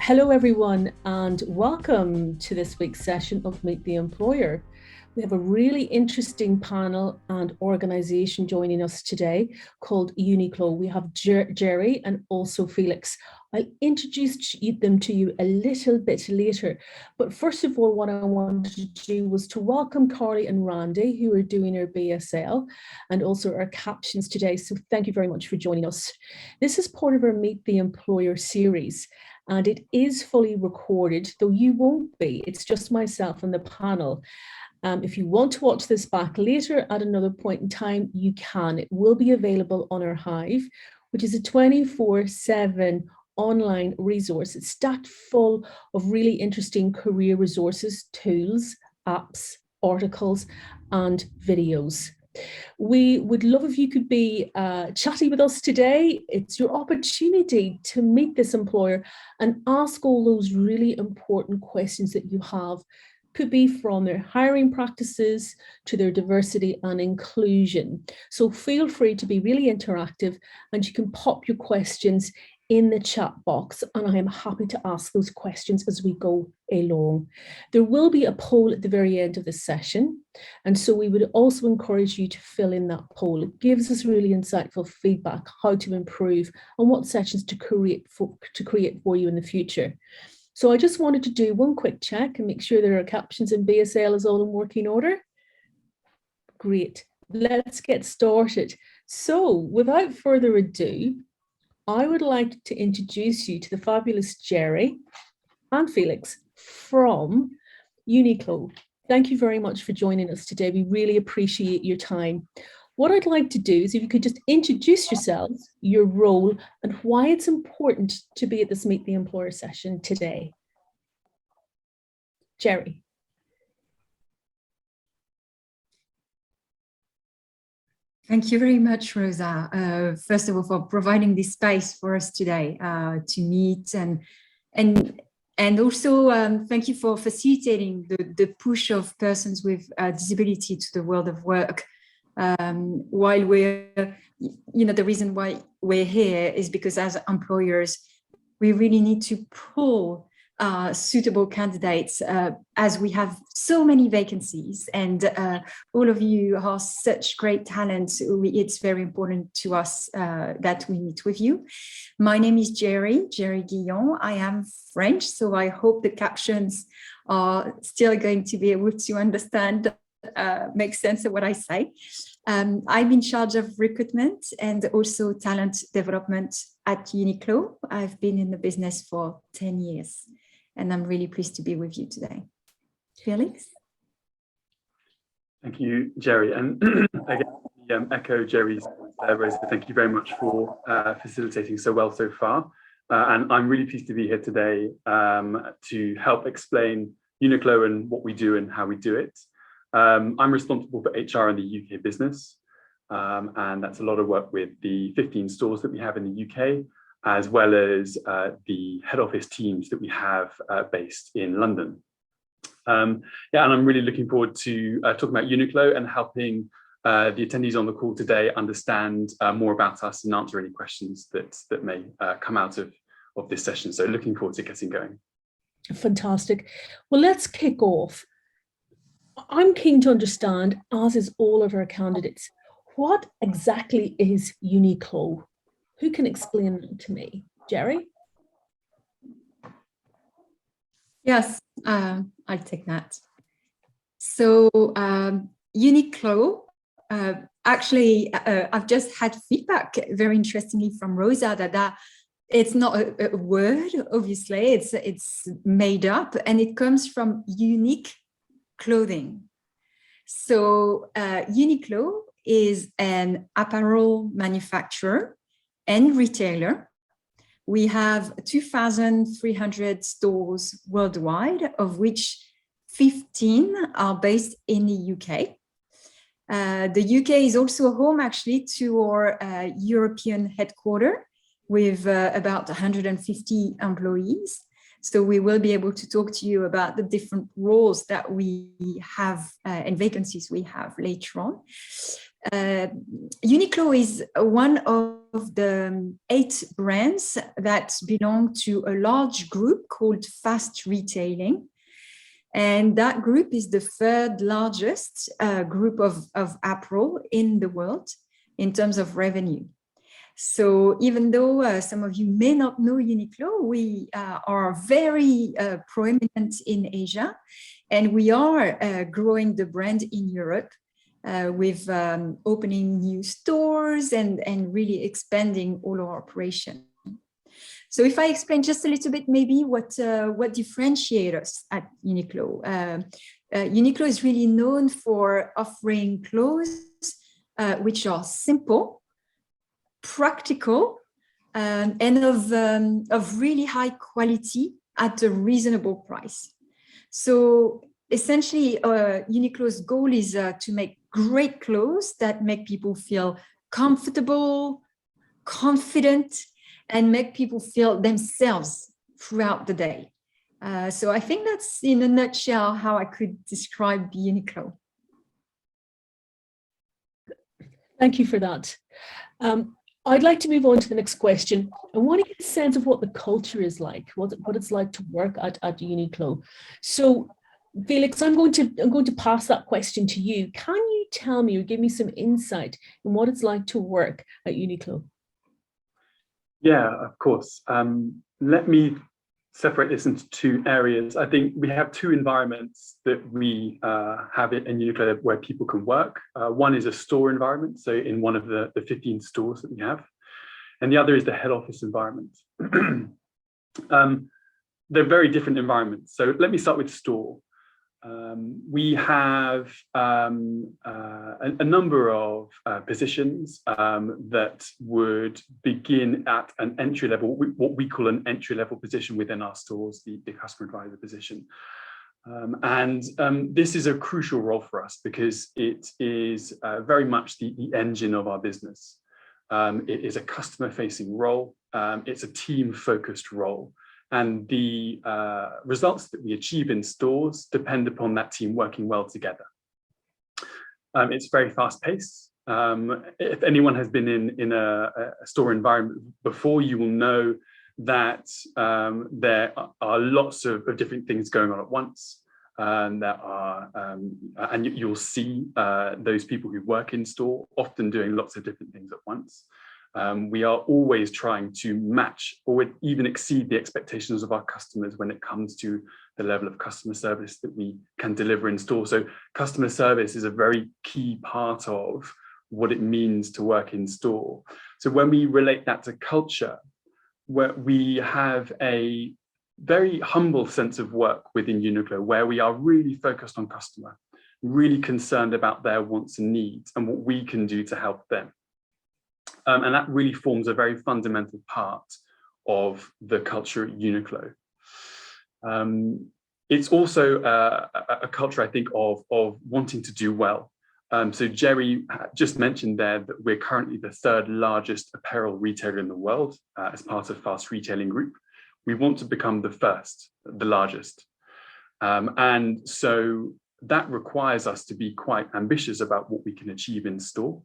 Hello everyone and welcome to this week's session of Meet the Employer. We have a really interesting panel and organisation joining us today called UNIQLO. We have Jerry and also Felix. I'll introduce them to you a little bit later. But first of all, what I wanted to do was to welcome Carly and Randy, who are doing our BSL and also our captions today. So thank you very much for joining us. This is part of our Meet the Employer series. And it is fully recorded, though you won't be. It's just myself and the panel. If you want to watch this back later at another point in time, you can. It will be available on our Hive, which is a 24/7 online resource. It's stacked full of really interesting career resources, tools, apps, articles, and videos. We would love if you could be chatty with us today. It's your opportunity to meet this employer and ask all those really important questions that you have. Could be from their hiring practices to their diversity and inclusion. So feel free to be really interactive and you can pop your questions in the chat box and I am happy to ask those questions as we go along. There will be a poll at the very end of the session, and so we would also encourage you to fill in that poll. It gives us really insightful feedback how to improve and what sessions to create for you in the future. So I just wanted to do one quick check and make sure there are captions in BSL is all in working order. Great, let's get started. So without further ado, I would like to introduce you to the fabulous Jerry and Felix from UNIQLO. Thank you very much for joining us today. We really appreciate your time. What I'd like to do is if you could just introduce yourselves, your role, and why it's important to be at this Meet the Employer session today. Jerry. Thank you very much, Rosa. First of all, for providing this space for us today to meet and also thank you for facilitating the push of persons with disability to the world of work. While we're, the reason why we're here is because as employers, we really need to pull suitable candidates as we have so many vacancies and all of you are such great talents. It's very important to us that we meet with you. My name is Jerry Guillon. I am French, so I hope the captions are still going to be able to understand, make sense of what I say. I'm in charge of recruitment and also talent development at UNIQLO. I've been in the business for 10 years. And I'm really pleased to be with you today. Felix? Thank you, Jerry. And again, echo Jerry's Rosa, thank you very much for facilitating so well so far. And I'm really pleased to be here today to help explain UNIQLO and what we do and how we do it. I'm responsible for HR in the UK business. And that's a lot of work with the 15 stores that we have in the UK, as well as the head office teams that we have based in London. And I'm really looking forward to talking about UNIQLO and helping the attendees on the call today understand more about us and answer any questions that may come out of this session. So looking forward to getting going. Fantastic. Well, let's kick off. I'm keen to understand, as is all of our candidates, what exactly is UNIQLO? Who can explain that to me? Jerry? Yes, I'll take that. So UNIQLO, actually, I've just had feedback very interestingly from Rosa that it's not a word, obviously, it's made up and it comes from unique clothing. So UNIQLO is an apparel manufacturer and retailer. We have 2,300 stores worldwide, of which 15 are based in the UK. The UK is also home actually to our European headquarters with about 150 employees. So we will be able to talk to you about the different roles that we have and vacancies we have later on. UNIQLO is one of the 8 brands that belong to a large group called Fast Retailing. And that group is the 3rd largest group of apparel in the world in terms of revenue. So even though some of you may not know UNIQLO, we are very prominent in Asia, and we are growing the brand in Europe with opening new stores and really expanding all our operations. So if I explain just a little bit, maybe what differentiates us at UNIQLO. UNIQLO is really known for offering clothes which are simple, practical, and of really high quality at a reasonable price. So essentially, UNIQLO's goal is to make great clothes that make people feel comfortable, confident, and make people feel themselves throughout the day. So I think that's, in a nutshell, how I could describe UNIQLO. Thank you for that. I'd like to move on to the next question. I want to get a sense of what the culture is like, what it's like to work at UNIQLO. So, Felix, I'm going to pass that question to you. Can you tell me or give me some insight in what it's like to work at UNIQLO? Yeah, of course. Let me separate this into 2 areas. I think we have 2 environments that we have in UNIQLO where people can work. One is a store environment, so in one of the 15 stores that we have, and the other is the head office environment. They're very different environments. So let me start with store. We have a number of positions that would begin at an entry level, what we call an entry level position within our stores, the customer advisor position. This is a crucial role for us because it is very much the engine of our business. It is a customer facing role. It's a team focused role. And the results that we achieve in stores depend upon that team working well together. It's very fast paced. If anyone has been in a store environment before, you will know that there are lots of different things going on at once. And you'll see those people who work in store often doing lots of different things at once. We are always trying to match or even exceed the expectations of our customers when it comes to the level of customer service that we can deliver in store. So customer service is a very key part of what it means to work in store. So when we relate that to culture, where we have a very humble sense of work within UNIQLO, where we are really focused on customer, really concerned about their wants and needs and what we can do to help them. And that really forms a very fundamental part of the culture at UNIQLO. It's also a culture, I think, of wanting to do well. So Jerry just mentioned there that we're currently the 3rd largest apparel retailer in the world as part of Fast Retailing Group. We want to become the 1st, the largest. And so that requires us to be quite ambitious about what we can achieve in store,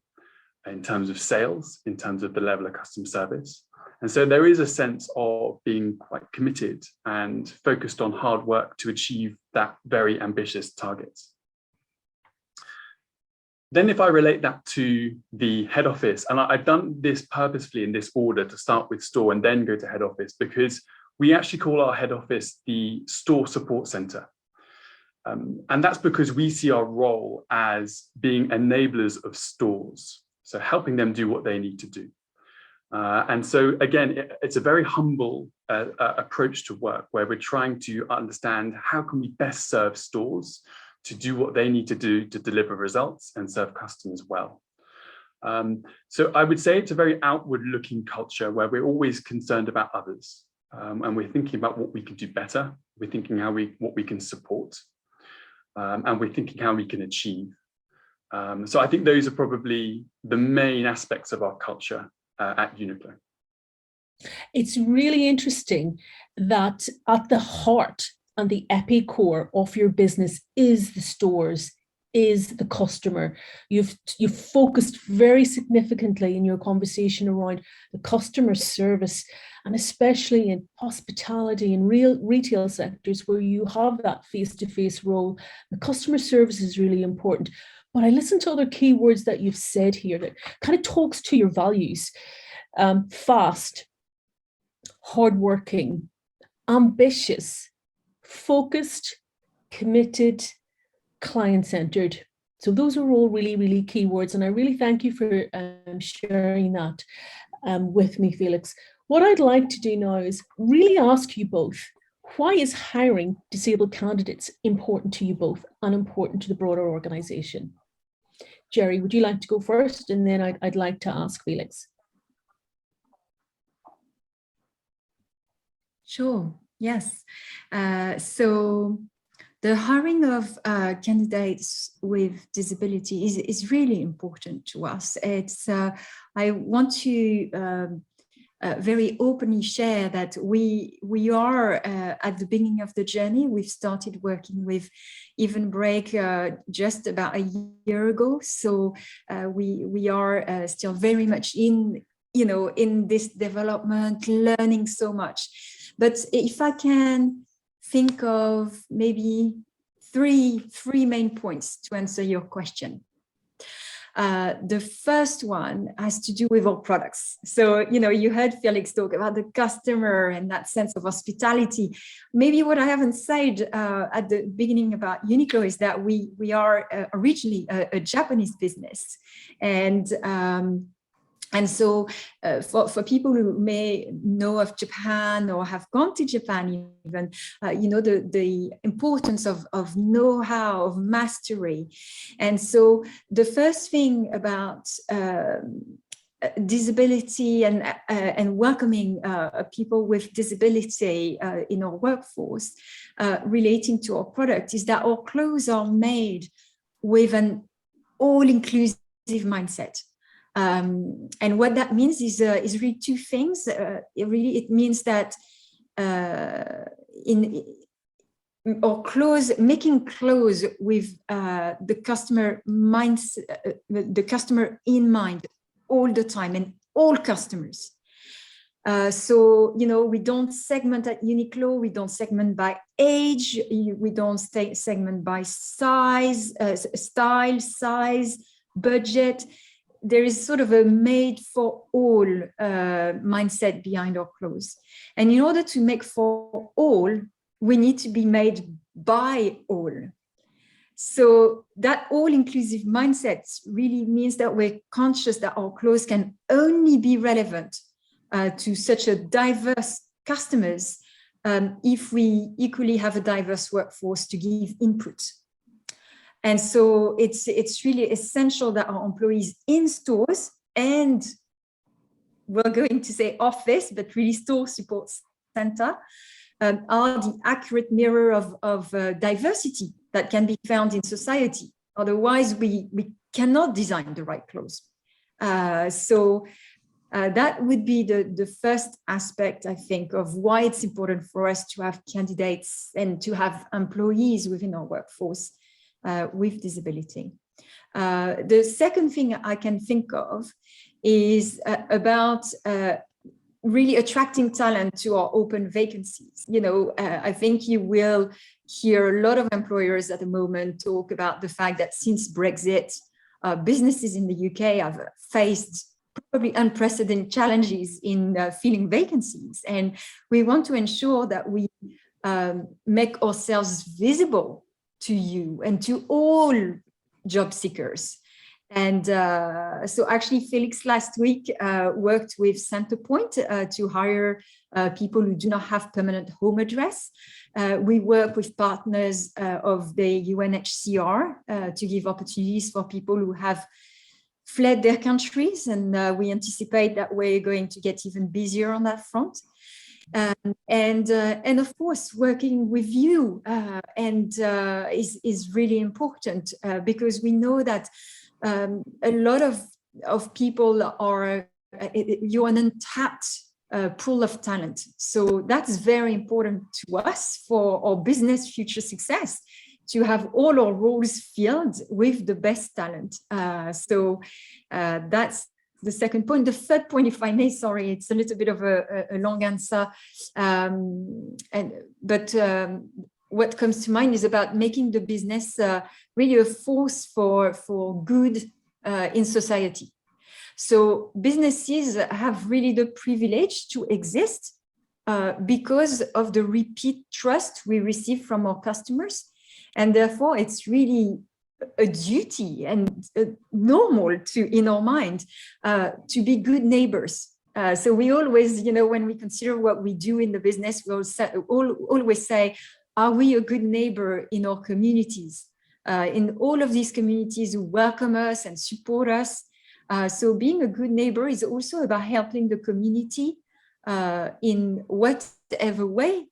in terms of sales, in terms of the level of customer service. And so there is a sense of being quite committed and focused on hard work to achieve that very ambitious targets. Then if I relate that to the head office, and I've done this purposefully in this order to start with store and then go to head office, because we actually call our head office the store support center. And that's because we see our role as being enablers of stores. So helping them do what they need to do. And so again, it's a very humble approach to work where we're trying to understand how can we best serve stores to do what they need to do to deliver results and serve customers well. So I would say it's a very outward looking culture where we're always concerned about others. And we're thinking about what we can do better. We're thinking what we can support. And we're thinking how we can achieve. So I think those are probably the main aspects of our culture at UNIQLO. It's really interesting that at the heart and the epiccore of your business is the stores is the customer. You've focused very significantly in your conversation around the customer service, and especially in hospitality and real retail sectors where you have that face-to-face role. The customer service is really important. But I listened to other keywords that you've said here that kind of talks to your values. Fast, hardworking, ambitious, focused, committed, client-centered. So those are all really, really key words. And I really thank you for sharing that with me, Felix. What I'd like to do now is really ask you both, why is hiring disabled candidates important to you both and important to the broader organization? Jerry, would you like to go first? And then I'd like to ask Felix. Sure, yes. So the hiring of candidates with disability is really important to us. It's I want to very openly share that we are at the beginning of the journey. We've started working with Even Break just about a year ago. So we are still very much in this development, learning so much. But if I can think of maybe three main points to answer your question. The first one has to do with our products. So, you heard Felix talk about the customer and that sense of hospitality. Maybe what I haven't said at the beginning about UNIQLO is that we are originally a Japanese business. And so for people who may know of Japan or have gone to Japan even, the importance of know-how, of mastery. And so the first thing about disability and welcoming people with disability in our workforce relating to our product is that our clothes are made with an all-inclusive mindset. And what that means is really two things. It means that in our clothes, making clothes with the customer the customer in mind all the time, and all customers. So we don't segment at UNIQLO. We don't segment by age. We don't segment by size, style, size, budget. There is sort of a made for all mindset behind our clothes. And in order to make for all, we need to be made by all. So that all-inclusive mindset really means that we're conscious that our clothes can only be relevant to such a diverse customers if we equally have a diverse workforce to give input. And so it's really essential that our employees in stores and we're going to say office, but really store support center are the accurate mirror of diversity that can be found in society. Otherwise, we cannot design the right clothes. So that would be the first aspect, I think, of why it's important for us to have candidates and to have employees within our workforce with disability. The second thing I can think of is about really attracting talent to our open vacancies. I think you will hear a lot of employers at the moment talk about the fact that since Brexit, businesses in the UK have faced probably unprecedented challenges in filling vacancies. And we want to ensure that we make ourselves visible to you and to all job seekers. And so actually Felix last week worked with Centrepoint to hire people who do not have permanent home address. We work with partners of the UNHCR to give opportunities for people who have fled their countries. And we anticipate that we're going to get even busier on that front. And of course, working with you is really important because we know that a lot of people are, you're an untapped pool of talent. So that's very important to us for our business future success, to have all our roles filled with the best talent. So that's the second point. The third point, if I may, sorry, it's a little bit of a long answer. But what comes to mind is about making the business really a force for good in society. So businesses have really the privilege to exist because of the repeat trust we receive from our customers. And therefore, it's really a duty and normal in our mind to be good neighbors. So we always, when we consider what we do in the business, we always say, are we a good neighbor in our communities? In all of these communities who welcome us and support us. So being a good neighbor is also about helping the community in whatever way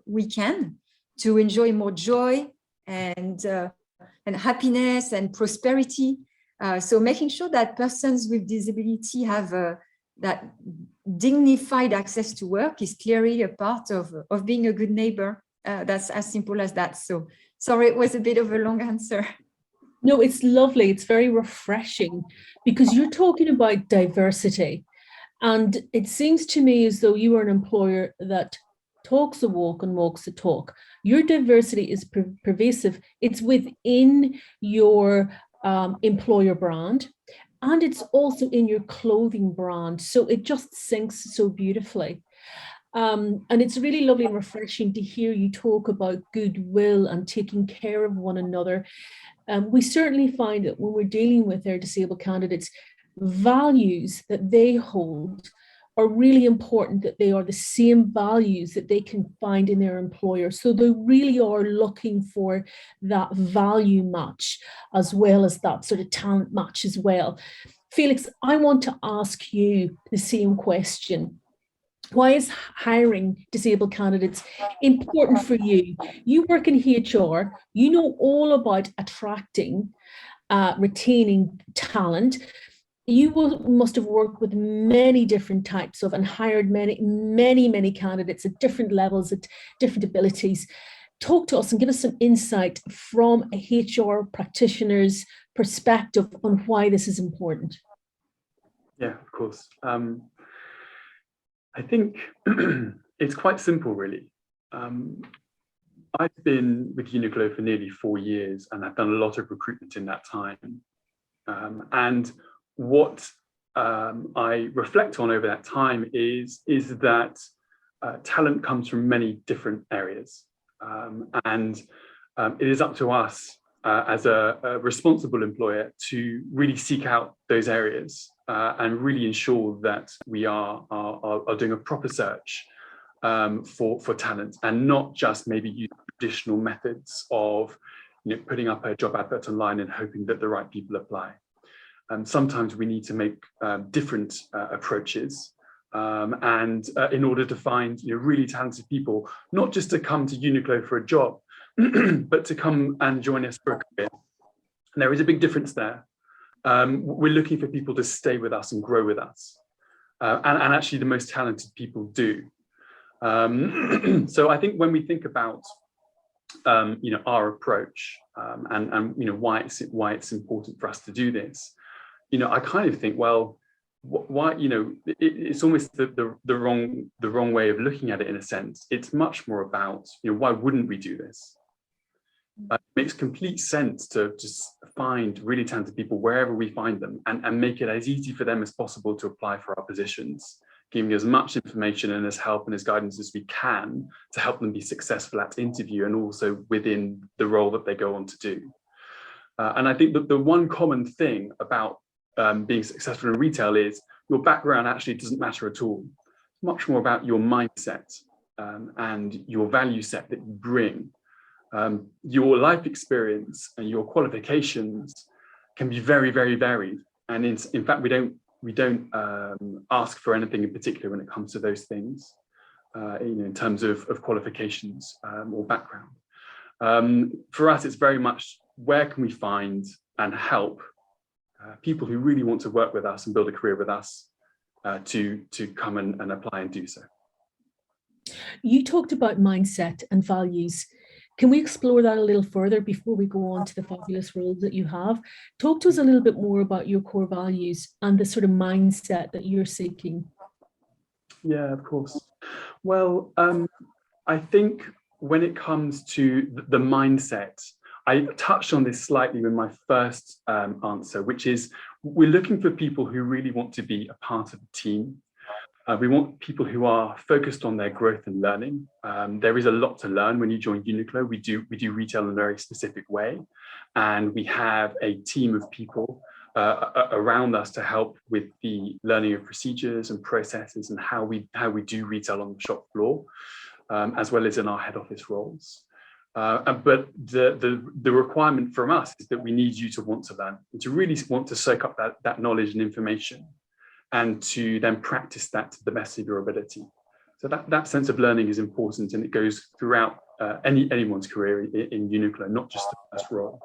we can to enjoy more joy and happiness and prosperity. So making sure that persons with disability have that dignified access to work is clearly a part of being a good neighbor. That's as simple as that. So sorry, it was a bit of a long answer. No, it's lovely. It's very refreshing because you're talking about diversity. And it seems to me as though you are an employer that talks the walk and walks the talk. Your diversity is pervasive. It's within your employer brand, and it's also in your clothing brand. So it just syncs so beautifully. And it's really lovely and refreshing to hear you talk about goodwill and taking care of one another. We certainly find that when we're dealing with our disabled candidates, values that they hold are really important, that they are the same values that they can find in their employer. So they really are looking for that value match as well as that sort of talent match as well. Felix, I want to ask you the same question. Why is hiring disabled candidates important for you? You work in HR, you know all about attracting, retaining talent. You must have worked with many different types of and hired many candidates at different levels, at different abilities. Talk to us and give us some insight from a HR practitioner's perspective on why this is important. Yeah, of course. I think it's quite simple, really. I've been with UNIQLO for nearly 4 years, and I've done a lot of recruitment in that time. And what I reflect on over that time is that talent comes from many different areas. And it is up to us as a responsible employer to really seek out those areas and really ensure that we are doing a proper search for talent, and not just maybe use traditional methods of putting up a job advert online and hoping that the right people apply. Sometimes we need to make different approaches and in order to find really talented people, not just to come to UNIQLO for a job, but to come and join us for a career. And there is a big difference there. We're looking for people to stay with us and grow with us. And actually the most talented people do. So I think when we think about our approach and why it's important for us to do this, I kind of think, well, why it's almost the wrong way of looking at it in a sense. It's much more about why wouldn't we do this? It makes complete sense to just find really talented people wherever we find them and make it as easy for them as possible to apply for our positions, giving as much information and as help and as guidance as we can to help them be successful at interview and also within the role that they go on to do. And I think that the one common thing about being successful in retail is your background actually doesn't matter at all. It's much more about your mindset and your value set that you bring. Your life experience and your qualifications can be very, very varied. And in fact, we don't ask for anything in particular when it comes to those things, in terms of qualifications or background. For us, it's very much where can we find and help people who really want to work with us and build a career with us to come and apply and do so. You talked about mindset and values. Can we explore that a little further before we go on to the fabulous roles that you have? Talk to us a little bit more about your core values and the sort of mindset that you're seeking. Yeah, of course. Well, I think when it comes to the mindset, I touched on this slightly in my first answer, which is we're looking for people who really want to be a part of the team. We want people who are focused on their growth and learning. There is a lot to learn when you join UNIQLO. We do retail in a very specific way, and we have a team of people around us to help with the learning of procedures and processes and how we do retail on the shop floor, as well as in our head office roles. But the requirement from us is that we need you to want to learn and to really want to soak up that knowledge and information, and to then practice that to the best of your ability. So that sense of learning is important, and it goes throughout anyone's career in UNIQLO, not just the first role.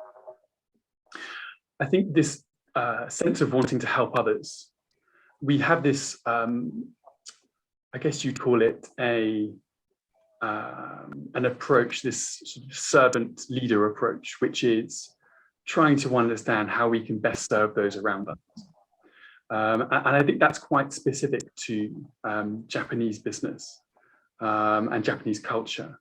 I think this sense of wanting to help others, we have this, I guess you'd call it an approach, this sort of servant leader approach, which is trying to understand how we can best serve those around us. And I think that's quite specific to Japanese business and Japanese culture.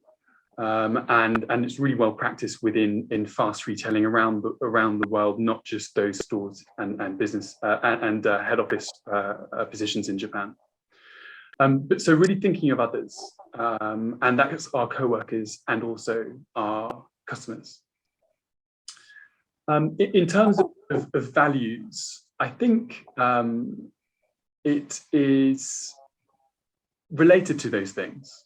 And it's really well practiced in fast retailing around the world, not just those stores and business and head office positions in Japan. But so really thinking of others, and that's our co-workers and also our customers. In terms of values, I think it is related to those things.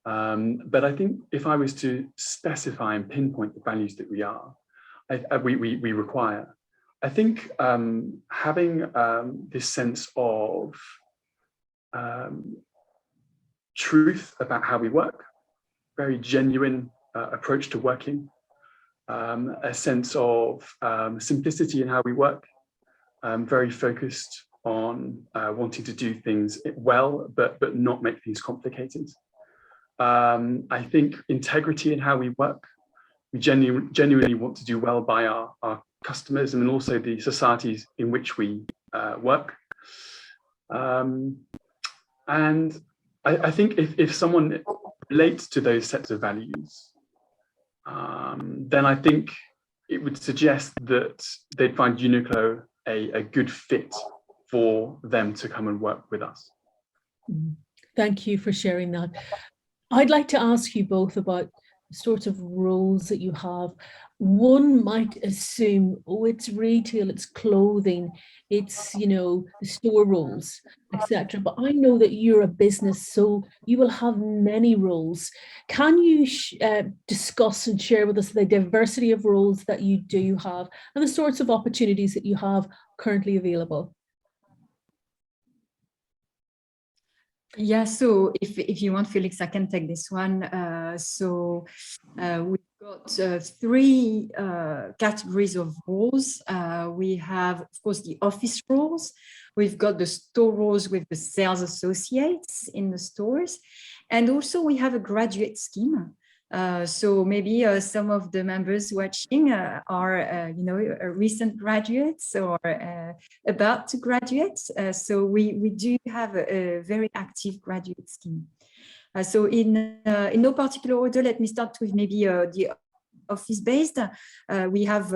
But I think if I was to specify and pinpoint the values that we require, I think having this sense of truth about how we work, very genuine approach to working, a sense of simplicity in how we work, very focused on wanting to do things well, but not make things complicated. I think integrity in how we work. We genuinely want to do well by our customers and also the societies in which we work. And I think if someone relates to those sets of values, then I think it would suggest that they'd find UNIQLO a good fit for them to come and work with us. Thank you for sharing that. I'd like to ask you both about the sort of roles that you have. One might assume, oh, it's retail, it's clothing, it's, the store roles, etc. But I know that you're a business, so you will have many roles. Can you discuss and share with us the diversity of roles that you do have and the sorts of opportunities that you have currently available? Yeah, so if you want, Felix, I can take this one. We've got three categories of roles. We have, of course, the office roles. We've got the store roles with the sales associates in the stores. And also we have a graduate scheme. So maybe some of the members watching are, recent graduates or about to graduate. So we do have a very active graduate scheme. So in no particular order, let me start with maybe the office-based. We have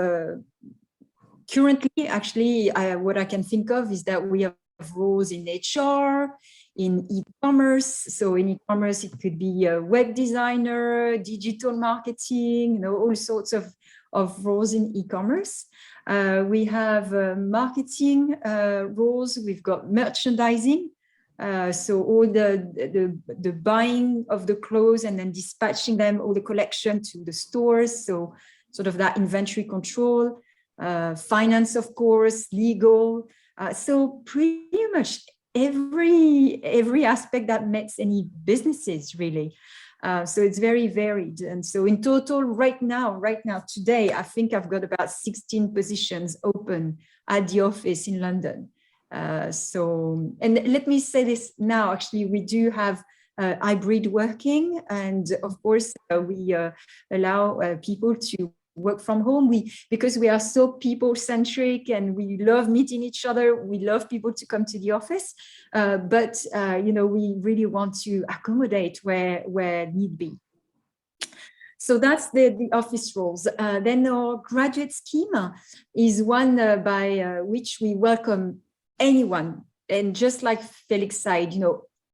currently, actually, what I can think of is that we have roles in HR, in e-commerce. So in e-commerce, it could be a web designer, digital marketing, all sorts of roles in e-commerce. We have marketing roles. We've got merchandising. So all the buying of the clothes and then dispatching them, all the collection to the stores. So sort of that inventory control, finance, of course, legal. So pretty much every aspect that makes any businesses, really. So it's very varied. And so in total, right now, today, I think I've got about 16 positions open at the office in London. And let me say this now, actually, we do have hybrid working, and of course we allow people to work from home. Because we are so people-centric and we love meeting each other, we love people to come to the office, but we really want to accommodate where need be. So that's the office roles. Then our graduate scheme is one by which we welcome anyone. And just like Felix said,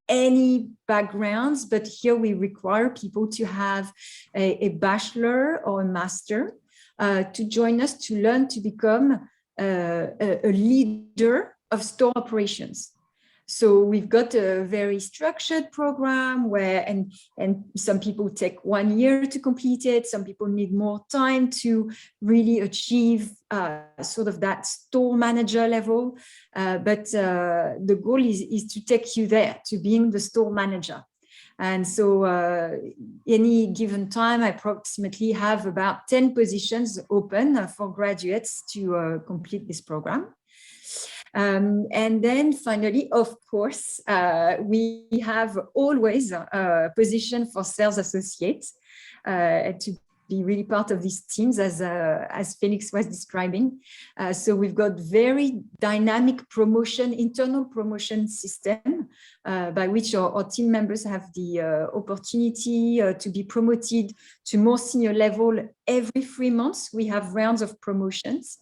any backgrounds, but here we require people to have a bachelor or a master to join us to learn to become a leader of store operations. So we've got a very structured program where, and some people take 1 year to complete it. Some people need more time to really achieve sort of that store manager level. But the goal is to take you there, to being the store manager. And so any given time, I approximately have about 10 positions open for graduates to complete this program. And then finally, of course, we have always a position for sales associates to be really part of these teams, as Felix was describing. So we've got very dynamic internal promotion system by which our team members have the opportunity to be promoted to more senior level every 3 months. We have rounds of promotions.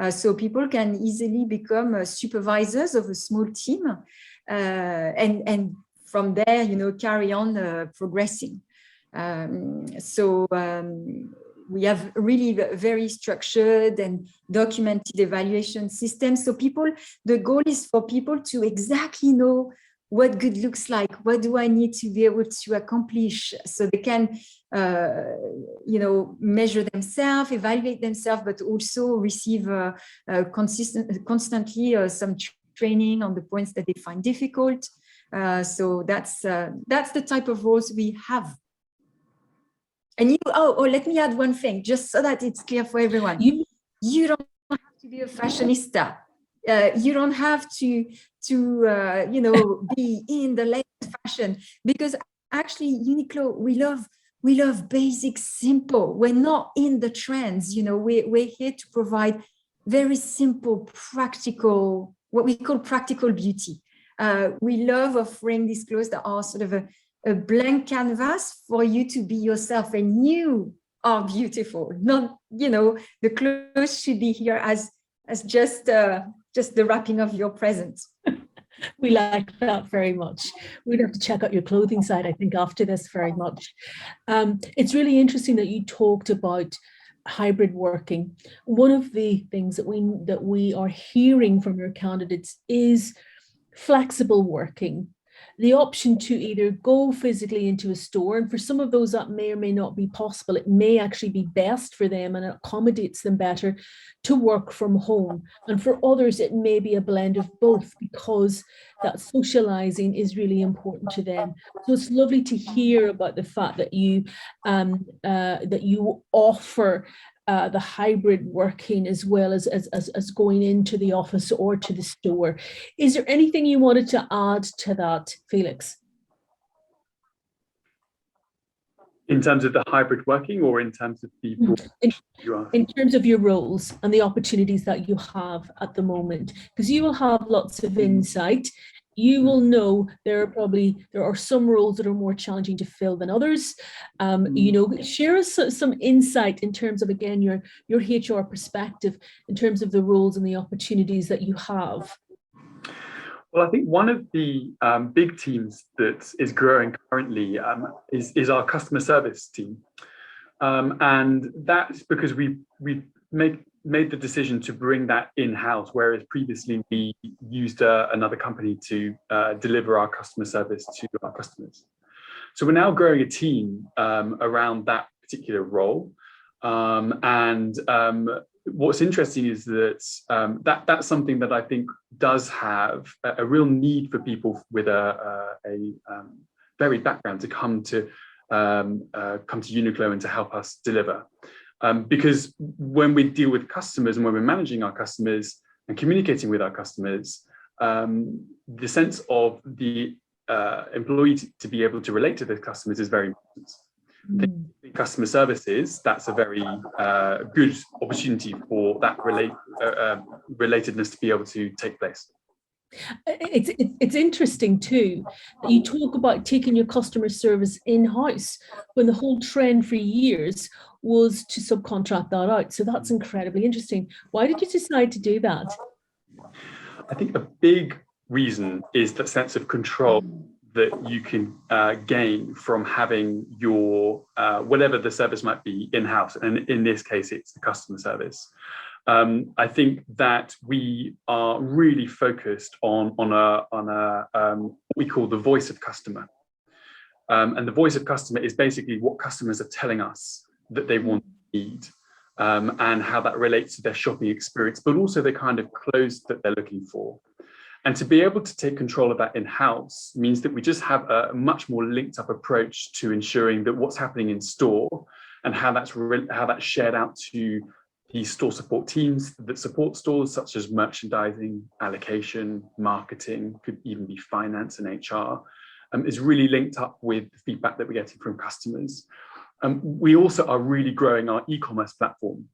So people can easily become supervisors of a small team and from there, carry on progressing. We have really very structured and documented evaluation systems. So the goal is for people to exactly know what good looks like. What do I need to be able to accomplish? So they can, measure themselves, evaluate themselves, but also receive constantly some training on the points that they find difficult. So that's the type of roles we have. And let me add one thing, just so that it's clear for everyone. You don't have to be a fashionista. You don't have to be in the latest fashion, because actually UNIQLO, we love basic, simple. We're not in the trends. We're here to provide very simple, practical, what we call practical beauty. We love offering these clothes that are sort of a blank canvas for you to be yourself, and you are beautiful. Not, the clothes should be here as just the wrapping of your present. We like that very much. We'd have to check out your clothing site, I think, after this very much. It's really interesting that you talked about hybrid working. One of the things that we are hearing from your candidates is flexible working. The option to either go physically into a store, and for some of those that may or may not be possible, it may actually be best for them and it accommodates them better to work from home. And for others, it may be a blend of both, because that socializing is really important to them. So it's lovely to hear about the fact that you offer the hybrid working as well as going into the office or to the store. Is there anything you wanted to add to that, Felix? In terms of the hybrid working, or in terms of people? In terms of your roles and the opportunities that you have at the moment, because you will have lots of insight. You will know there are some roles that are more challenging to fill than others. Share us some insight in terms of, again, your HR perspective in terms of the roles and the opportunities that you have. Well, I think one of the big teams that is growing currently is our customer service team. And that's because we made the decision to bring that in-house, whereas previously we used another company to deliver our customer service to our customers. So we're now growing a team around that particular role. What's interesting is that that's something that I think does have a real need for people with a varied background to come to UNIQLO and to help us deliver. Because when we deal with customers and when we're managing our customers and communicating with our customers, the sense of the employee to be able to relate to their customers is very important. In customer services, that's a very good opportunity for that relatedness to be able to take place. It's interesting too that you talk about taking your customer service in-house when the whole trend for years was to subcontract that out. So that's incredibly interesting. Why did you decide to do that? I think a big reason is the sense of control that you can gain from having your whatever the service might be in-house, and in this case it's the customer service. I think that we are really focused on what we call the voice of customer, and the voice of customer is basically what customers are telling us that they want to need, and how that relates to their shopping experience, but also the kind of clothes that they're looking for. And to be able to take control of that in-house means that we just have a much more linked up approach to ensuring that what's happening in store and how that's shared out to the store support teams that support stores, such as merchandising, allocation, marketing, could even be finance and HR, is really linked up with the feedback that we're getting from customers. We also are really growing our e-commerce platform.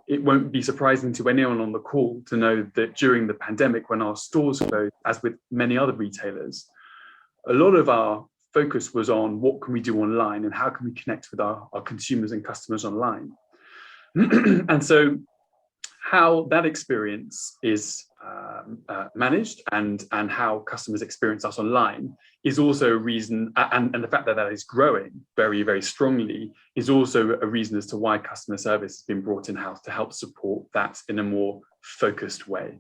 It won't be surprising to anyone on the call to know that during the pandemic, when our stores closed, as with many other retailers, a lot of our focus was on what can we do online and how can we connect with our consumers and customers online. And so how that experience is managed and how customers experience us online is also a reason, and the fact that that is growing very, very strongly is also a reason as to why customer service has been brought in-house to help support that in a more focused way.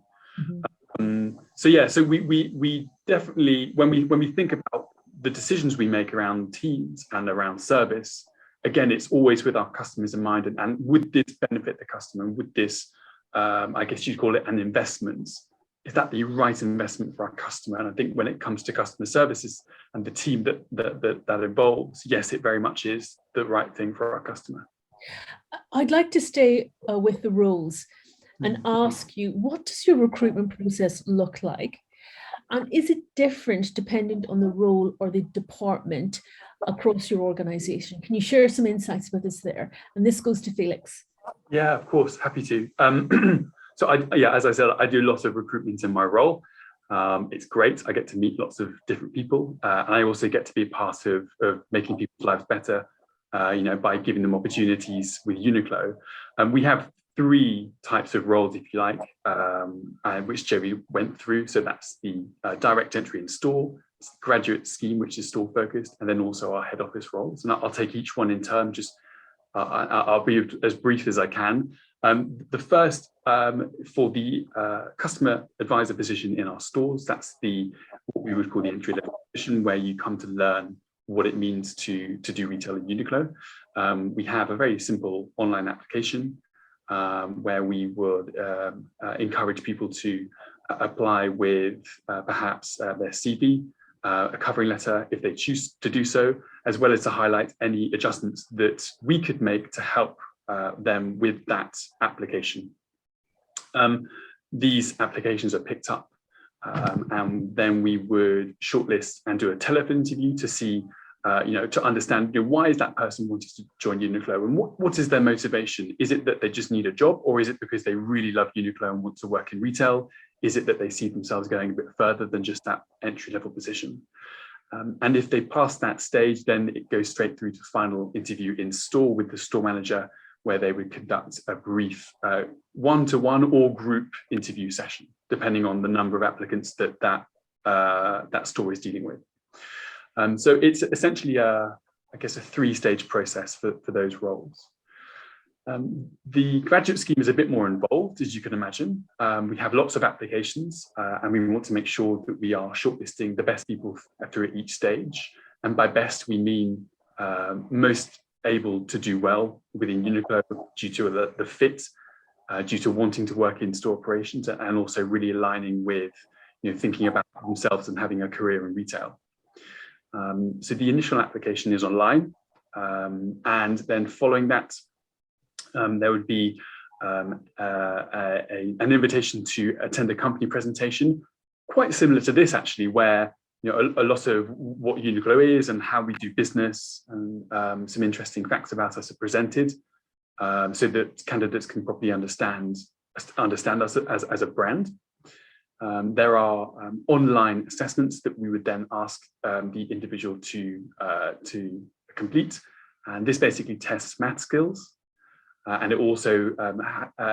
So we definitely, when we think about the decisions we make around teams and around service, again, it's always with our customers in mind, and would this benefit the customer? Would this, I guess you'd call it an investment? Is that the right investment for our customer? And I think when it comes to customer services and the team that involves, yes, it very much is the right thing for our customer. I'd like to stay with the roles and ask you, what does your recruitment process look like? And is it different depending on the role or the department across your organization? Can you share some insights with us there? And this goes to Felix. Yeah, of course, happy to. So as I said, I do lots of recruitment in my role. It's great. I get to meet lots of different people, and I also get to be a part of making people's lives better, by giving them opportunities with UNIQLO. We have 3 types of roles, if you like, which Jerry went through. So that's the direct entry in store, graduate scheme, which is store focused, and then also our head office roles. And I'll take each one in turn. I'll be as brief as I can. The first, for the customer advisor position in our stores, that's what we would call the entry level position, where you come to learn what it means to do retail in UNIQLO. We have a very simple online application where we would encourage people to apply with perhaps their CV, a covering letter if they choose to do so, as well as to highlight any adjustments that we could make to help them with that application. These applications are picked up, and then we would shortlist and do a telephone interview to see, to understand, why is that person wanting to join UNIQLO, and what is their motivation? Is it that they just need a job, or is it because they really love UNIQLO and want to work in retail? Is it that they see themselves going a bit further than just that entry-level position? And if they pass that stage, then it goes straight through to final interview in store with the store manager, where they would conduct a brief one-to-one or group interview session, depending on the number of applicants that store is dealing with. So it's essentially, I guess, a 3-stage process for those roles. The graduate scheme is a bit more involved, as you can imagine. We have lots of applications, and we want to make sure that we are shortlisting the best people through each stage. And by best, we mean most able to do well within UNIQLO due to the fit, due to wanting to work in store operations, and also really aligning with, thinking about themselves and having a career in retail. So the initial application is online, and then following that, there would be an invitation to attend a company presentation, quite similar to this actually, where a lot of what UNIQLO is and how we do business, and some interesting facts about us are presented, so that candidates can properly understand us as a brand. There are online assessments that we would then ask the individual to complete, and this basically tests math skills. And it also,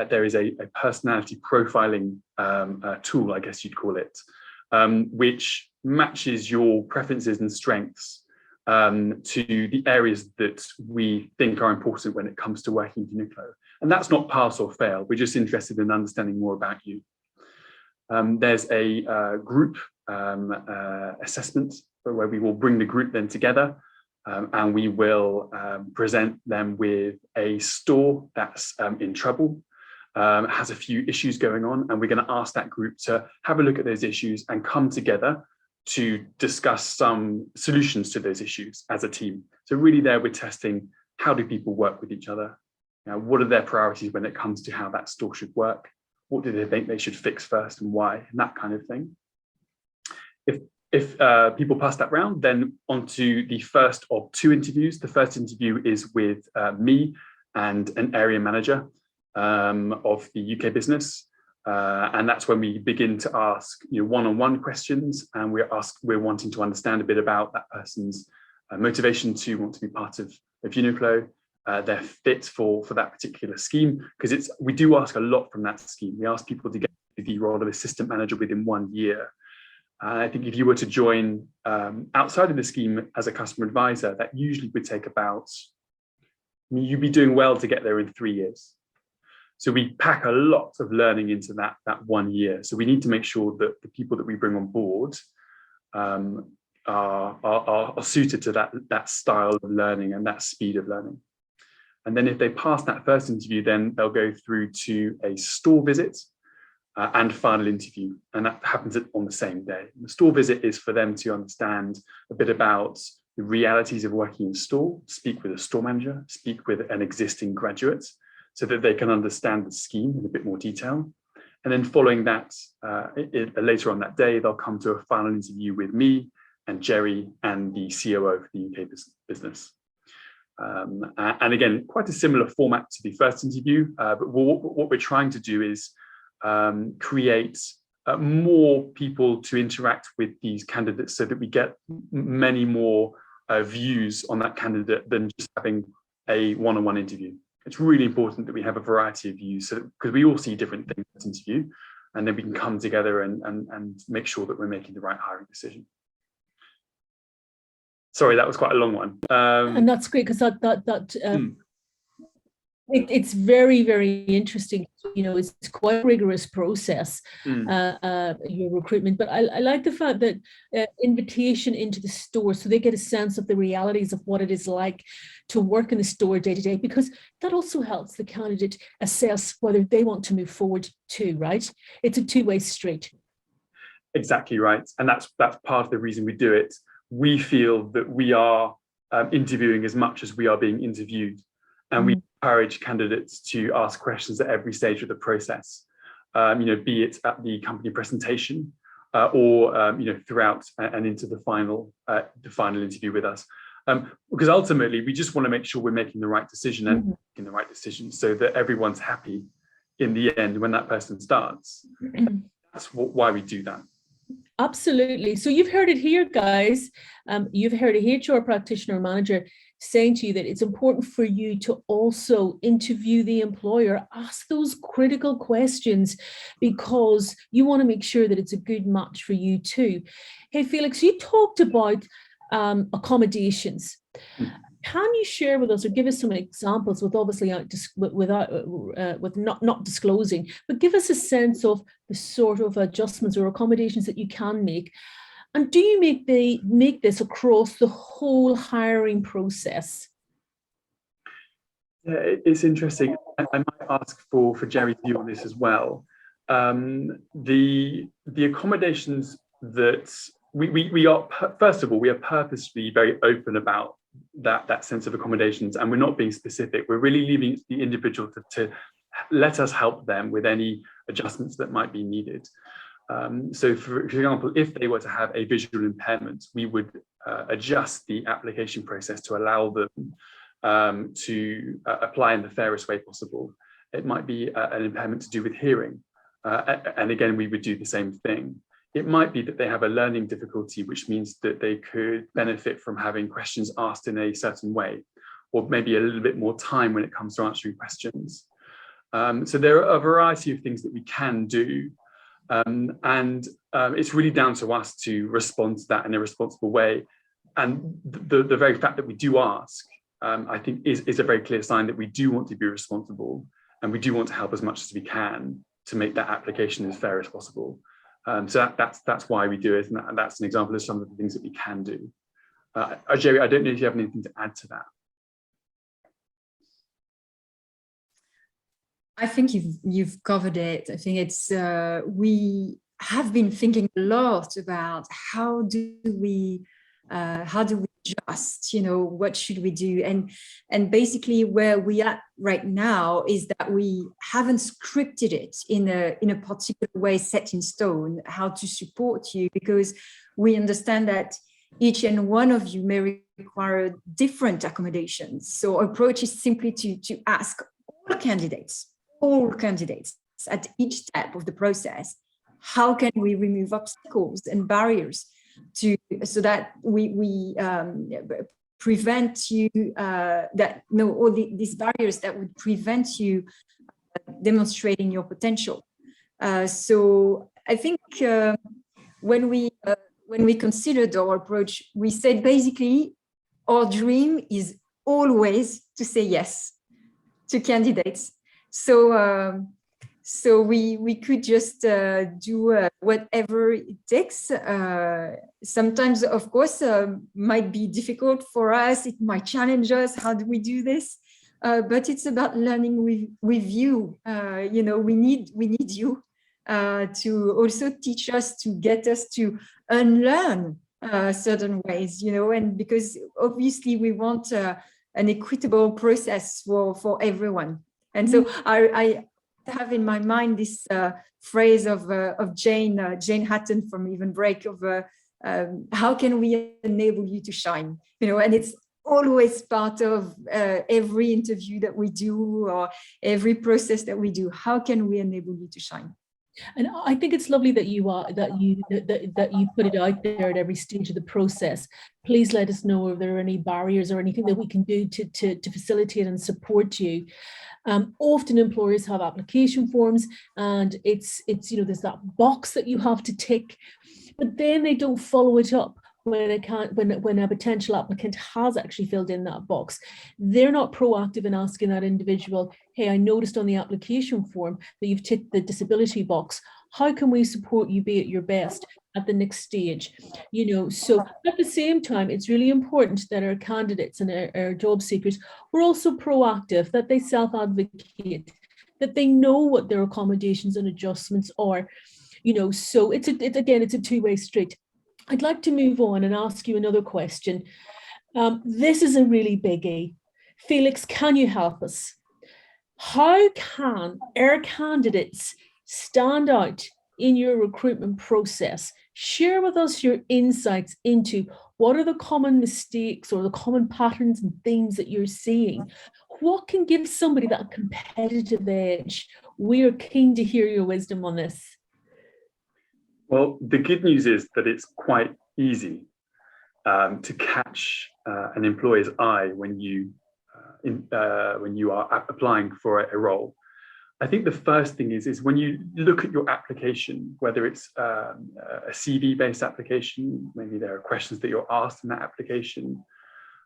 there is a personality profiling tool, I guess you'd call it, which matches your preferences and strengths to the areas that we think are important when it comes to working in UNIQLO. And that's not pass or fail. We're just interested in understanding more about you. There's a group assessment where we will bring the group then together, and we will present them with a store that's in trouble, has a few issues going on, and we're going to ask that group to have a look at those issues and come together to discuss some solutions to those issues as a team. So really there we're testing, how do people work with each other? What are their priorities when it comes to how that store should work? What do they think they should fix first and why, and that kind of thing. If people pass that round, then onto the first of 2 interviews. The first interview is with me and an area manager of the UK business. And that's when we begin to ask one-on-one questions, and we're wanting to understand a bit about that person's motivation to want to be part of UNIQLO, their fit for that particular scheme, because we do ask a lot from that scheme. We ask people to get the role of assistant manager within 1 year. I think if you were to join outside of the scheme as a customer advisor, that usually would take about, you'd be doing well to get there in 3 years. So we pack a lot of learning into that 1 year. So we need to make sure that the people that we bring on board are suited to that style of learning and that speed of learning. And then if they pass that first interview, then they'll go through to a store visit and final interview, and that happens on the same day. The store visit is for them to understand a bit about the realities of working in store, speak with a store manager, speak with an existing graduate, so that they can understand the scheme in a bit more detail. And then following that, later on that day, they'll come to a final interview with me and Jerry and the COO of the UK business. And again, quite a similar format to the first interview, but what we're trying to do is create more people to interact with these candidates, so that we get many more views on that candidate than just having a one-on-one interview. It's really important that we have a variety of views, because we all see different things in this interview, and then we can come together and make sure that we're making the right hiring decision. Sorry, that was quite a long one. And that's great, because it's very, very interesting. It's quite a rigorous process, your recruitment. But I like the fact that invitation into the store, so they get a sense of the realities of what it is like to work in the store day to day, because that also helps the candidate assess whether they want to move forward too, right? It's a two-way street. Exactly right. And that's part of the reason we do it. We feel that we are interviewing as much as we are being interviewed. And we encourage candidates to ask questions at every stage of the process, be it at the company presentation or throughout and into the final interview with us. Because ultimately, we just want to make sure we're making the right decision and making the right decision, so that everyone's happy in the end when that person starts. That's why we do that. Absolutely. So you've heard it here, guys. You've heard a HR practitioner or manager saying to you that it's important for you to also interview the employer, ask those critical questions, because you want to make sure that it's a good match for you too. Hey, Felix, you talked about accommodations. Can you share with us, or give us some examples, with obviously with not disclosing, but give us a sense of the sort of adjustments or accommodations that you can make? And do you make this across the whole hiring process? Yeah, it's interesting. I might ask for Jerry's view on this as well. The accommodations that we are, first of all, we are purposely very open about that sense of accommodations, and we're not being specific. We're really leaving the individual to let us help them with any adjustments that might be needed. So for example, if they were to have a visual impairment, we would adjust the application process to allow them to apply in the fairest way possible. It might be an impairment to do with hearing. And again, we would do the same thing. It might be that they have a learning difficulty, which means that they could benefit from having questions asked in a certain way, or maybe a little bit more time when it comes to answering questions. So there are a variety of things that we can do. And it's really down to us to respond to that in a responsible way. And the very fact that we do ask, I think is a very clear sign that we do want to be responsible, and we do want to help as much as we can to make that application as fair as possible. So that's why we do it, and that's an example of some of the things that we can do. Jerry, I don't know if you have anything to add to that. I think you've covered it. I think it's we have been thinking a lot about how do we adjust, what should we do, and basically where we are right now is that we haven't scripted it in a particular way set in stone how to support you, because we understand that each and one of you may require different accommodations. So our approach is simply to ask all candidates at each step of the process, how can we remove obstacles and barriers so that we prevent you all these barriers that would prevent you demonstrating your potential. So I think when we considered our approach, we said basically our dream is always to say yes to candidates. So we could just do whatever it takes. Sometimes, of course, might be difficult for us. It might challenge us. How do we do this? But it's about learning with you. We need you to also teach us, to get us to unlearn certain ways. And because obviously we want an equitable process for everyone. And so I have in my mind this phrase of Jane Hatton from Even Break of how can we enable you to shine? And it's always part of every interview that we do or every process that we do. How can we enable you to shine? And I think it's lovely that you put it out there at every stage of the process. Please let us know if there are any barriers or anything that we can do to facilitate and support you. Often employers have application forms, and it's there's that box that you have to tick, but then they don't follow it up when a potential applicant has actually filled in that box. They're not proactive in asking that individual, hey, I noticed on the application form that you've ticked the disability box. How can we support you be at your best at the next stage? So at the same time, it's really important that our candidates and our job seekers were also proactive, that they self-advocate, that they know what their accommodations and adjustments are. So it's a two-way street. I'd like to move on and ask you another question. This is a really biggie. Felix, can you help us? How can our candidates stand out in your recruitment process? Share with us your insights into what are the common mistakes or the common patterns and themes that you're seeing. What can give somebody that competitive edge? We are keen to hear your wisdom on this. Well, the good news is that it's quite easy to catch an employer's eye when you are applying for a role. I think the first thing is when you look at your application, whether it's a CV-based application, maybe there are questions that you're asked in that application,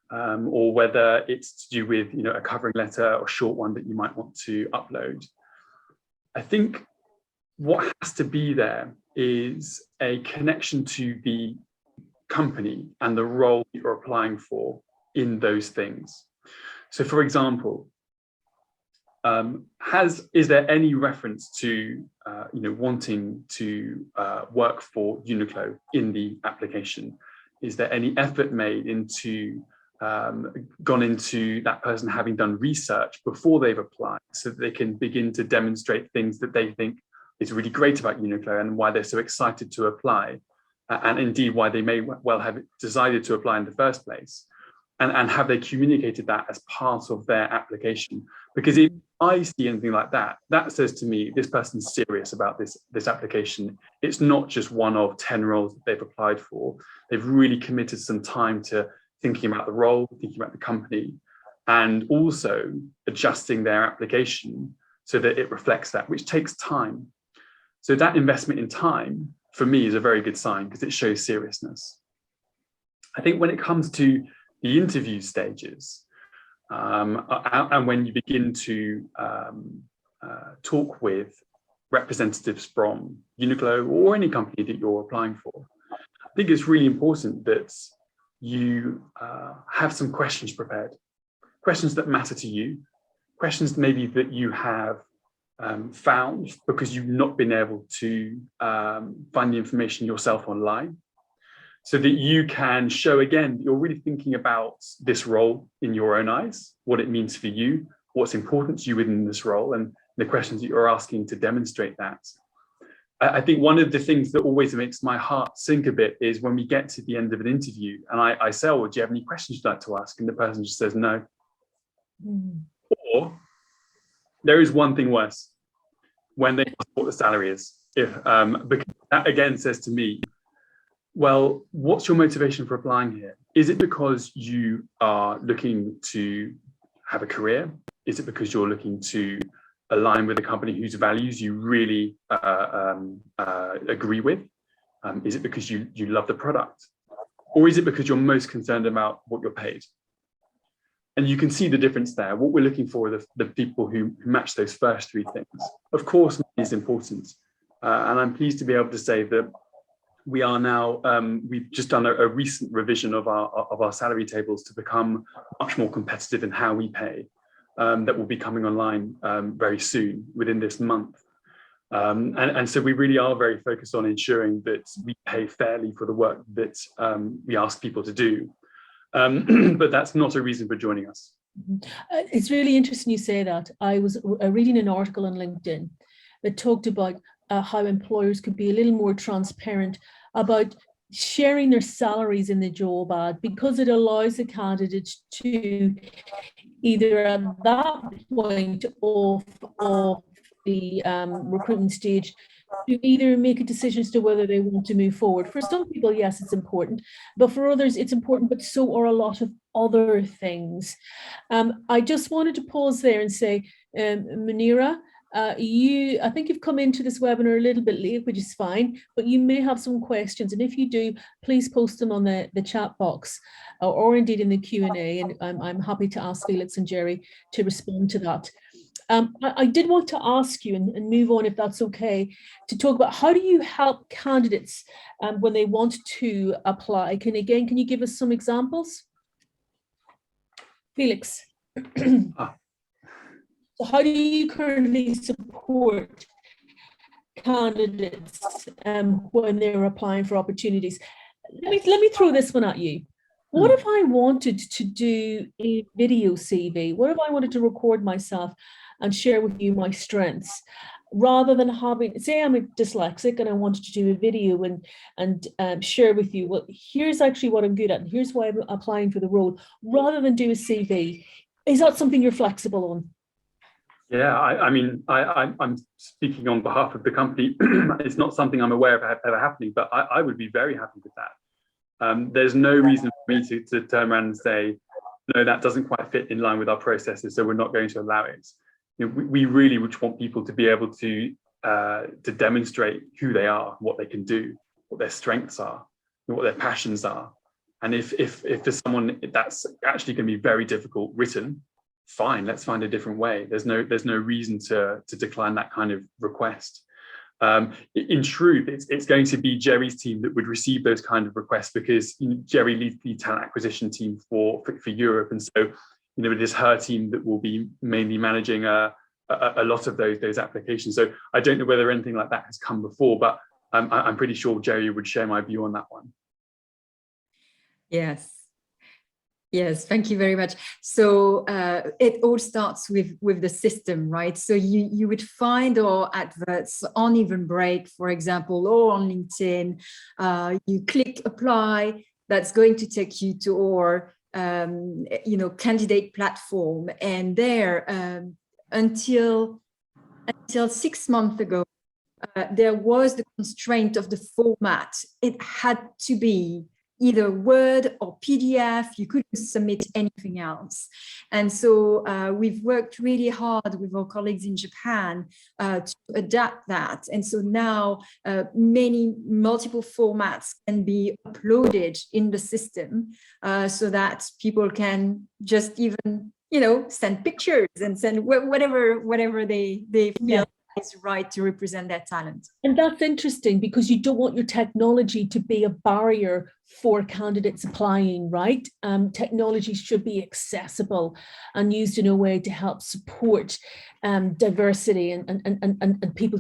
or whether it's to do with a covering letter or short one that you might want to upload. I think what has to be there is a connection to the company and the role you're applying for in those things. So, for example, is there any reference to wanting to work for UNIQLO in the application? Is there any effort made gone into that person having done research before they've applied, so that they can begin to demonstrate things that they think is really great about UNIQLO and why they're so excited to apply, and indeed why they may well have decided to apply in the first place. And have they communicated that as part of their application? Because if I see anything like that, that says to me, this person's serious about this application. It's not just one of 10 roles that they've applied for. They've really committed some time to thinking about the role, thinking about the company, and also adjusting their application so that it reflects that, which takes time. So that investment in time, for me, is a very good sign because it shows seriousness. I think when it comes to the interview stages, and when you begin to talk with representatives from UNIQLO or any company that you're applying for, I think it's really important that you have some questions prepared, questions that matter to you, questions maybe that you have found because you've not been able to find the information yourself online, so that you can show again that you're really thinking about this role in your own eyes, what it means for you, what's important to you within this role, and the questions that you're asking to demonstrate that. I think one of the things that always makes my heart sink a bit is when we get to the end of an interview and I say, oh, do you have any questions you'd like to ask? And the person just says no. Or there is one thing worse, when they ask what the salary is. Because that again says to me, well, what's your motivation for applying here? Is it because you are looking to have a career? Is it because you're looking to align with a company whose values you really agree with? Is it because you love the product? Or is it because you're most concerned about what you're paid? And you can see the difference there. What we're looking for are the people who match those first three things. Of course, money is important. And I'm pleased to be able to say that we are now, we've just done a recent revision of our salary tables to become much more competitive in how we pay. That will be coming online very soon, within this month. And so we really are very focused on ensuring that we pay fairly for the work that we ask people to do. But that's not a reason for joining us. It's really interesting you say that. I was reading an article on LinkedIn that talked about how employers could be a little more transparent about sharing their salaries in the job ad, because it allows the candidate to either at that point of the recruitment stage to either make a decision as to whether they want to move forward. For some people, yes, it's important, but for others, it's important, but so are a lot of other things. I just wanted to pause there and say, Munira, I think you've come into this webinar a little bit late, which is fine, but you may have some questions. And if you do, please post them on the chat box or indeed in the Q&A. And I'm happy to ask Felix and Jerry to respond to that. I did want to ask you and move on, if that's okay, to talk about how do you help candidates when they want to apply? Can you give us some examples? Felix. So how do you currently support candidates when they're applying for opportunities? Let me throw this one at you. What if I wanted to do a video CV? What if I wanted to record myself and share with you my strengths, rather than having, say I'm a dyslexic and I wanted to do a video and share with you, well, here's actually what I'm good at and here's why I'm applying for the role, rather than do a CV. Is that something you're flexible on? Yeah, I'm speaking on behalf of the company. It's not something I'm aware of ever happening, but I would be very happy with that. There's no reason for me to turn around and say, no, that doesn't quite fit in line with our processes, so we're not going to allow it. You know, we really would want people to be able to demonstrate who they are, what they can do, what their strengths are, what their passions are. And if there's someone that's actually going to be very difficult written, fine, let's find a different way. There's no reason to decline that kind of request. In truth, it's going to be Jerry's team that would receive those kind of requests, because Jerry leads the talent acquisition team for Europe, and so it is her team that will be mainly managing a lot of those applications. So I don't know whether anything like that has come before, but I'm pretty sure Jerry would share my view on that one. Yes. Yes, thank you very much. So it all starts with the system, right? So you would find our adverts on Eventbrite, for example, or on LinkedIn. You click apply, that's going to take you to our candidate platform. And there, until 6 months ago, there was the constraint of the format. It had to be either Word or PDF. You couldn't submit anything else. And so we've worked really hard with our colleagues in Japan to adapt that. And so now multiple formats can be uploaded in the system so that people can just even, send pictures and send whatever they feel is right to represent their talent. And that's interesting because you don't want your technology to be a barrier for candidates applying, right? Technology should be accessible and used in a way to help support diversity and people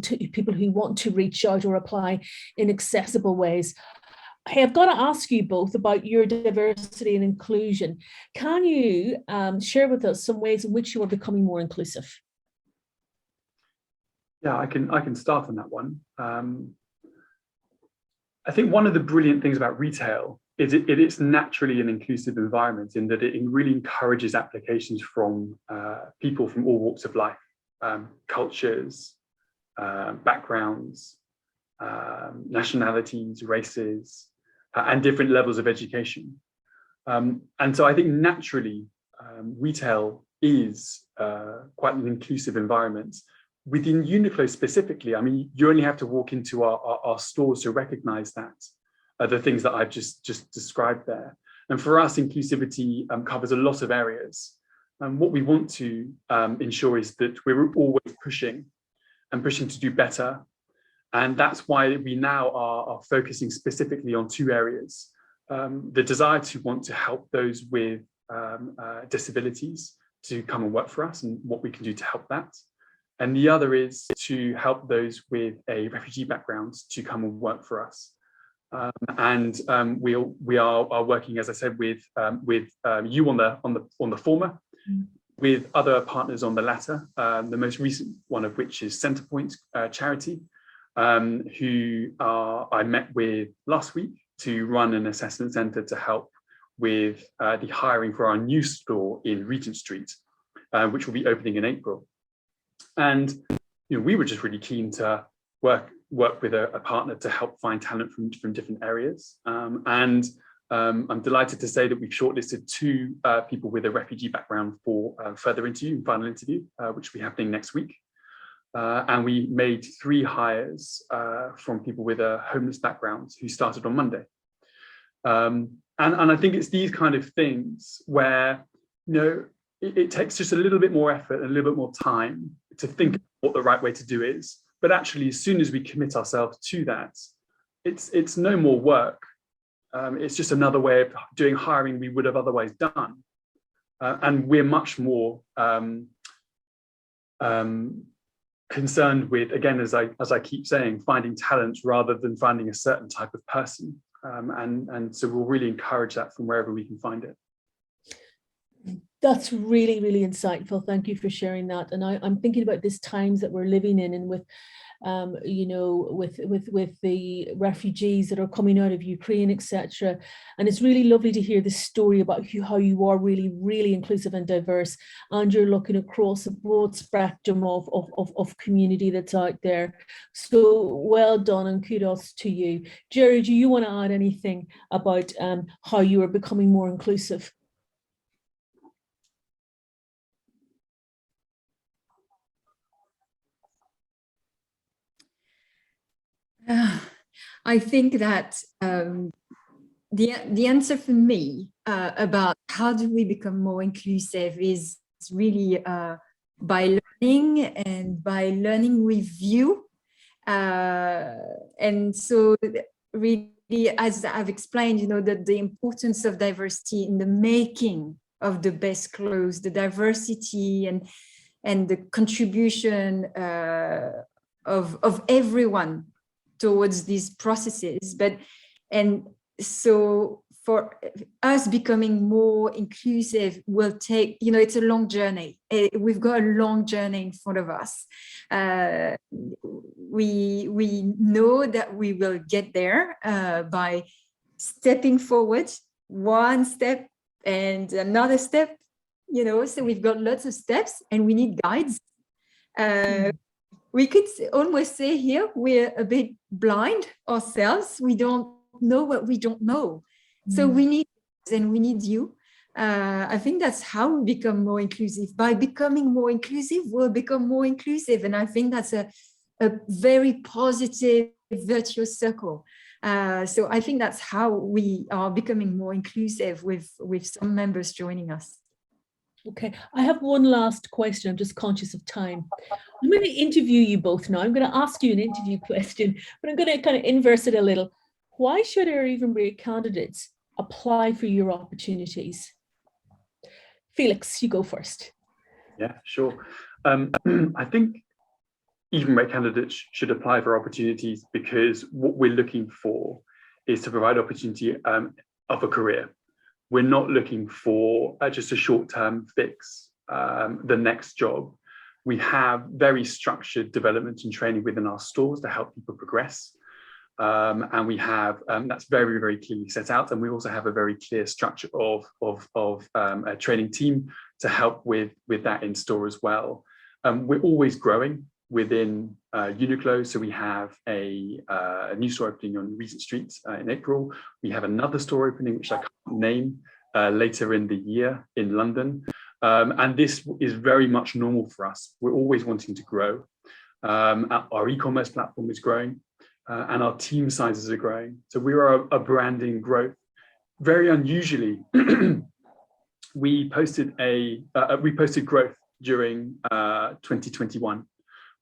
who want to reach out or apply in accessible ways. Hey, I've got to ask you both about your diversity and inclusion. Can you share with us some ways in which you are becoming more inclusive? Yeah, I can start on that one. I think one of the brilliant things about retail is it's naturally an inclusive environment in that it really encourages applications from people from all walks of life, cultures, backgrounds, nationalities, races, and different levels of education. And so I think naturally retail is quite an inclusive environment. Within UNIQLO specifically, I mean, you only have to walk into our stores to recognize that, the things that I've just described there. And for us, inclusivity covers a lot of areas. And what we want to ensure is that we're always pushing to do better. And that's why we now are focusing specifically on two areas. The desire to want to help those with disabilities to come and work for us and what we can do to help that. And the other is to help those with a refugee background to come and work for us. We are working, as I said, with you on the former, with other partners on the latter. The most recent one of which is Centrepoint charity, who I met with last week to run an assessment centre to help with the hiring for our new store in Regent Street, which will be opening in April. And we were just really keen to work with a partner to help find talent from different areas. I'm delighted to say that we've shortlisted two people with a refugee background for final interview, which will be happening next week. And we made 3 hires from people with a homeless background who started on Monday. And I think it's these kind of things where, it takes just a little bit more effort and a little bit more time to think what the right way to do is. But actually, as soon as we commit ourselves to that, it's no more work. It's just another way of doing hiring we would have otherwise done. And we're much more concerned with, again, as I keep saying, finding talent rather than finding a certain type of person. And so we'll really encourage that from wherever we can find it. That's really, really insightful. Thank you for sharing that. And I'm thinking about these times that we're living in, and with, with the refugees that are coming out of Ukraine, etc. And it's really lovely to hear this story about how you are really, really inclusive and diverse, and you're looking across a broad spectrum of community that's out there. So well done and kudos to you. Jerry, do you want to add anything about how you are becoming more inclusive? I think that the answer for me about how do we become more inclusive is really by learning, and by learning with you. And so really, as I've explained, that the importance of diversity in the making of the best clothes, the diversity and the contribution of everyone towards these processes. And so for us becoming more inclusive will take, it's a long journey. We've got a long journey in front of us. We know that we will get there by stepping forward, one step and another step, so we've got lots of steps and we need guides. We could almost say here, we're a bit blind ourselves. We don't know what we don't know. So we need, and we need you. I think that's how we become more inclusive. By becoming more inclusive, we'll become more inclusive. And I think that's a very positive, virtuous circle. So I think that's how we are becoming more inclusive with some members joining us. Okay, I have one last question. I'm just conscious of time. I'm going to interview you both now. I'm going to ask you an interview question, but I'm going to kind of inverse it a little. Why should our Even Break candidates apply for your opportunities? Felix, you go first. Yeah, sure. I think Even Break candidates should apply for opportunities because what we're looking for is to provide opportunity of a career. We're not looking for just a short-term fix, the next job. We have very structured development and training within our stores to help people progress. And we have, that's very, very clearly set out. And we also have a very clear structure of a training team to help with that in store as well. We're always growing within UNIQLO. So we have a new store opening on Regent Street in April. We have another store opening, which I can't name, later in the year in London. And this is very much normal for us. We're always wanting to grow. Our e-commerce platform is growing and our team sizes are growing. So we are a branding growth. Very unusually, we posted growth during 2021.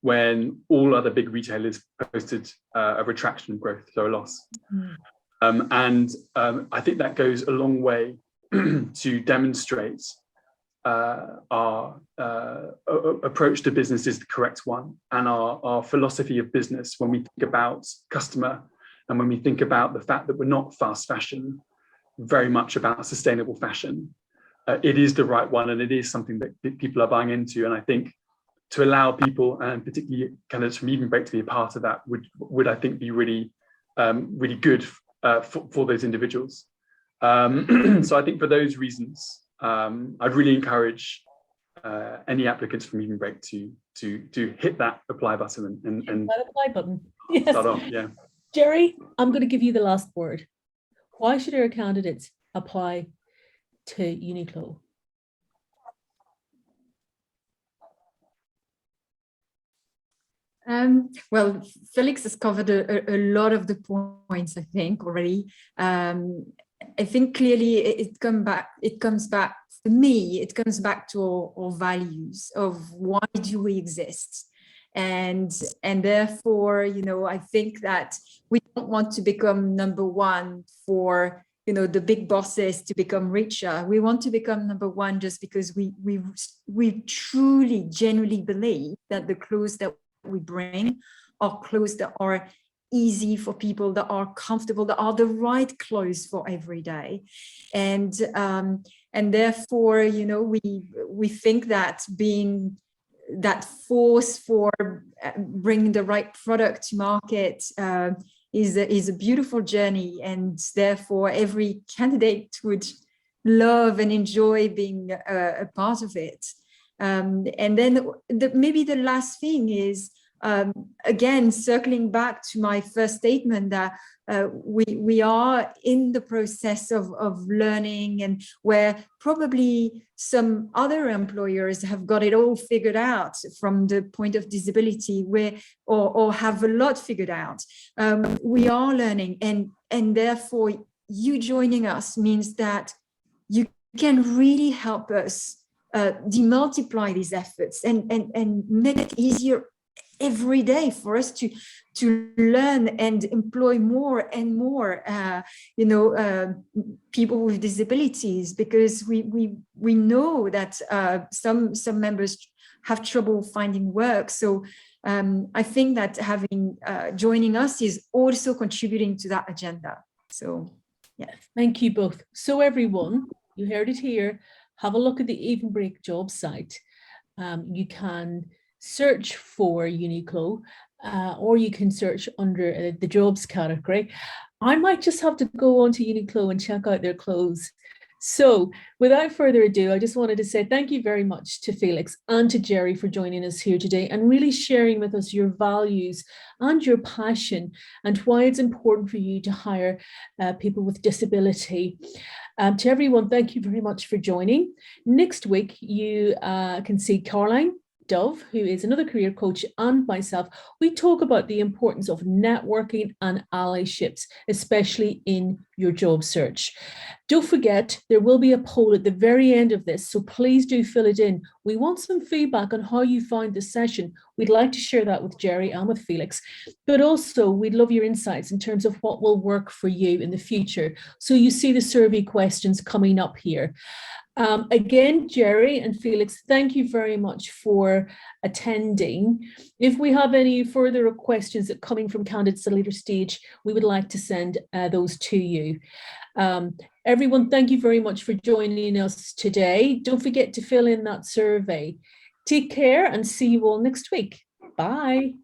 When all other big retailers posted a retraction of growth, so a loss. And I think that goes a long way to demonstrate our approach to business is the correct one, and our philosophy of business when we think about customer and when we think about the fact that we're not fast fashion, very much about sustainable fashion. It is the right one, and it is something that people are buying into. And I think to allow people, and particularly candidates from Even Break, to be a part of that would I think be really, really good for those individuals. So I think for those reasons, I'd really encourage any applicants from Even Break to hit that apply button and that apply button. Yes. Start off. Yeah. Jerry, I'm going to give you the last word. Why should our candidates apply to UNIQLO? Well, Felix has covered a lot of the points, I think, already. I think clearly it comes back for me, it comes back to our values of why do we exist? And therefore, I think that we don't want to become number one for, the big bosses to become richer. We want to become number one just because we truly, genuinely believe that the clothes that we bring are clothes that are easy for people, that are comfortable, that are the right clothes for every day. And therefore, we think that being that force for bringing the right product to market is a beautiful journey, and therefore every candidate would love and enjoy being a part of it. And then maybe the last thing is, again, circling back to my first statement, that we are in the process of learning, and where probably some other employers have got it all figured out from the point of disability, or have a lot figured out. We are learning, and therefore you joining us means that you can really help us demultiply these efforts and make it easier every day for us to learn and employ more and more people with disabilities, because we know that some members have trouble finding work. So I think that having joining us is also contributing to that agenda. So Thank you both. So everyone, you heard it here. Have a look at the Even Break job site. You can search for UNIQLO, or you can search under the jobs category. I might just have to go on to UNIQLO and check out their clothes. So without further ado, I just wanted to say thank you very much to Felix and to Jerry for joining us here today and really sharing with us your values and your passion and why it's important for you to hire people with disability. To everyone, thank you very much for joining. Next week, you can see Caroline Dove, who is another career coach, and myself. We talk about the importance of networking and allyships, especially in your job search. Don't forget, there will be a poll at the very end of this, so please do fill it in. We want some feedback on how you found the session. We'd like to share that with Jerry and with Felix, but also we'd love your insights in terms of what will work for you in the future. So you see the survey questions coming up here. Again, Jerry and Felix, thank you very much for attending. If we have any further questions that coming from candidates at a later stage, we would like to send those to you. Everyone, thank you very much for joining us today. Don't forget to fill in that survey. Take care and see you all next week. Bye.